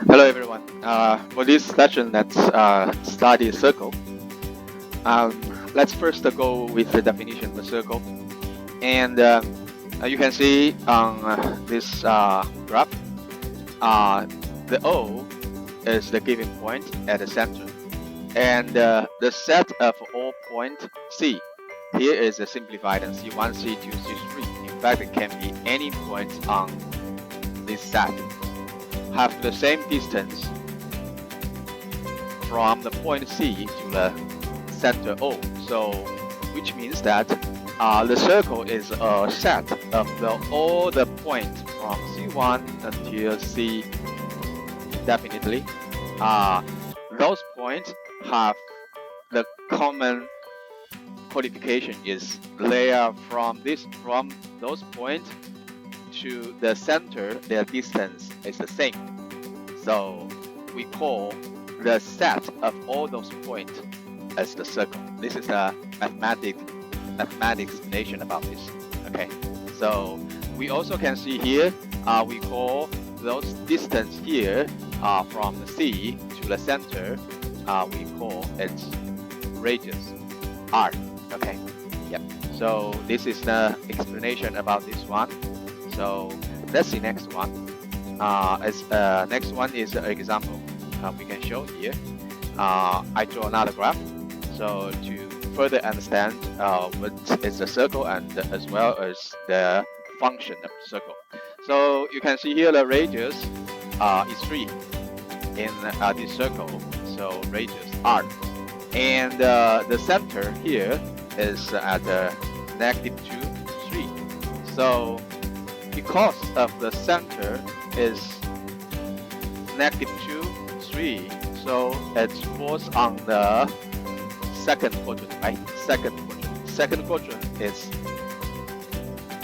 Hello everyone. For this session, let's study circle. Let's first go with the definition of the circle. And you can see on this graph, the O is the given point at the center. And the set of all points C here is simplified as C1, C2, C3. In fact, it can be any point on this set. Have the same distance from the point C to the center O. So, which means that the circle is a set of all the points from C1 until C. Definitely, those points have the common qualification is layer from those points to the center, their distance is the same. So we call the set of all those points as the circle. This is a mathematics explanation about this. Okay, so we also can see here we call those distance here from the C to the center, we call it radius R. Okay, yeah. So this is the explanation about this one. So let's see next one. Next one is an example we can show here. I draw another graph. So to further understand what is the circle and as well as the function of the circle. So you can see here the radius is 3 in this circle. So radius R. And the center here is at -2, 3. So because of the center is -2, 3, so it falls on the second quadrant, right? Second quadrant is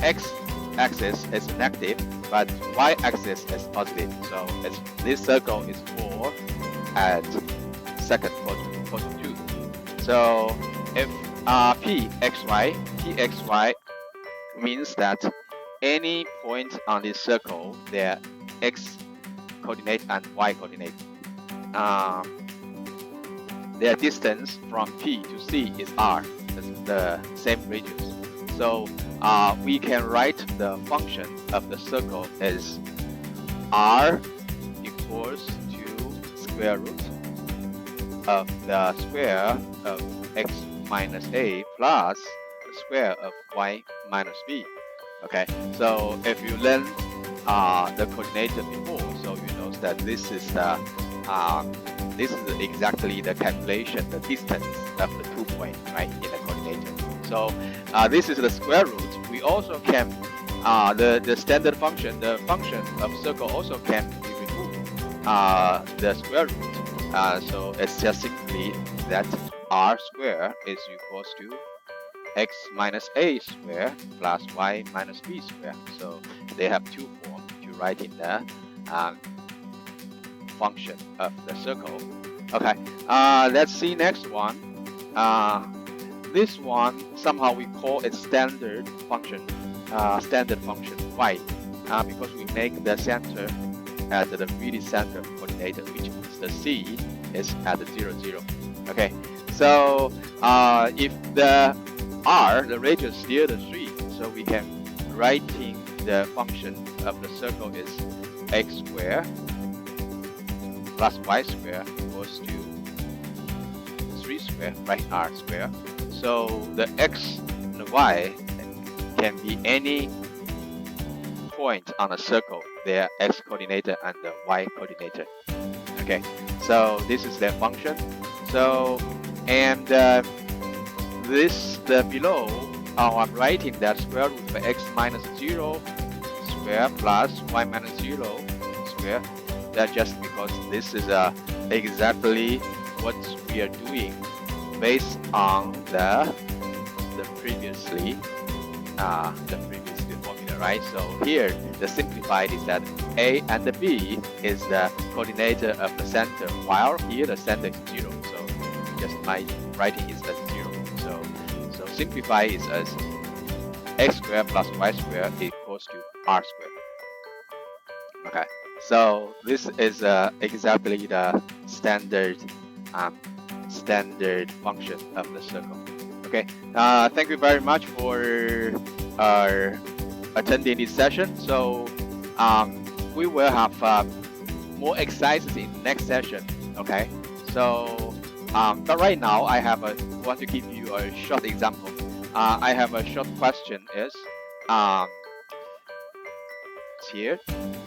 x-axis is negative, but y-axis is positive. So this circle is for at second quadrant, quadrant 2. So if pxy means that any point on this circle, their x coordinate and y coordinate, their distance from P to C is R, the same radius. So we can write the function of the circle as R equals to square root of the square of x minus a plus the square of y minus b. Okay, so if you learn the coordinator before, so you know that this is exactly the calculation, the distance of the 2 points, right, in the coordinator. So this is the square root. We also can the standard function, the function of circle also can be removed the square root. So it's just simply that r square is equals to x minus a square plus y minus b square. So they have two forms to write in the function of the circle. Okay, let's see next one. This one somehow we call it standard function y, because we make the center at the really center coordinator, which means the c is at the 0, 0. Okay, so if the r, the radius near the 3, so we can writing the function of the circle is x squared plus y squared equals to 3 squared, right, r squared. So the x and the y can be any point on a circle, their x coordinator and the y coordinator. Okay, so this is their function. So and this below, I'm writing that square root of x minus 0 square plus y minus 0 square. That's just because this is exactly what we are doing based on the previously formula, right? So here the simplified is that a and the b is the coordinator of the center, while here the center is 0. So just my writing is as 0. So simplify is as x squared plus y squared equals to r squared. Okay, So this is exactly the standard standard function of the circle. Okay, thank you very much for attending this session. So we will have more exercises in next session. Okay, so but right now I want to give you a short example. I have a short question is here.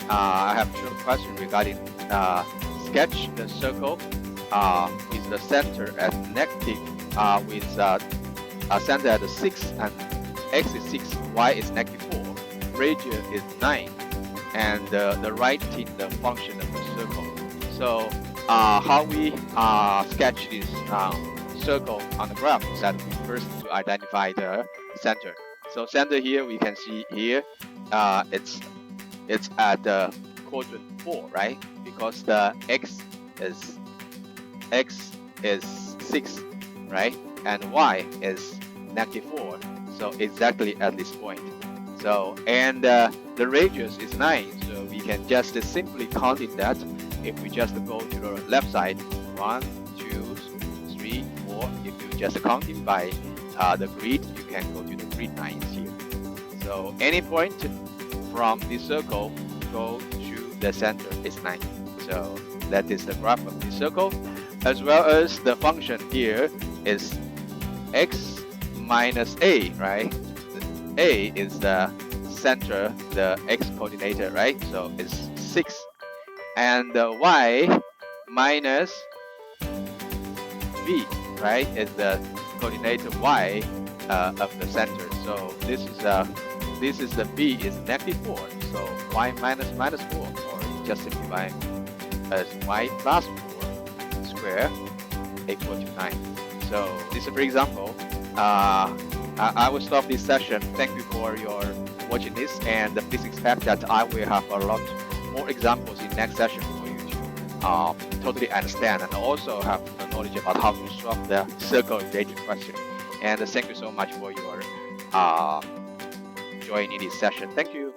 I have a short question regarding sketch the circle with the center at negative with center at 6 and x is 6, y is negative 4, radius is 9, and the right in the function of the circle. So how we sketch this circle on the graph is that we first to identify the center. So center here we can see here it's at the quadrant 4, right? Because the x is 6, right? And y is negative 4. So exactly at this point. So and the radius is 9. So we can just simply count in that. If we just go to the left side, 1, 2, 3, 4. If you just count it by the grid, you can go to the grid lines here. So any point from this circle go to the center is 9. So that is the graph of this circle, as well as the function here is x minus a, right? A is the center, the x coordinate, right? So it's 6, and the y minus b, right, is the coordinate y of the center. So this is the b is negative 4. So y minus 4, or just simplify as y plus 4 square equal to 9. So this is for example. I will stop this session. Thank you for your watching this, and please expect that I will have a lot more examples in next session for you to totally understand and also have knowledge about how to solve the circle related question. And thank you so much for your joining this session. Thank you.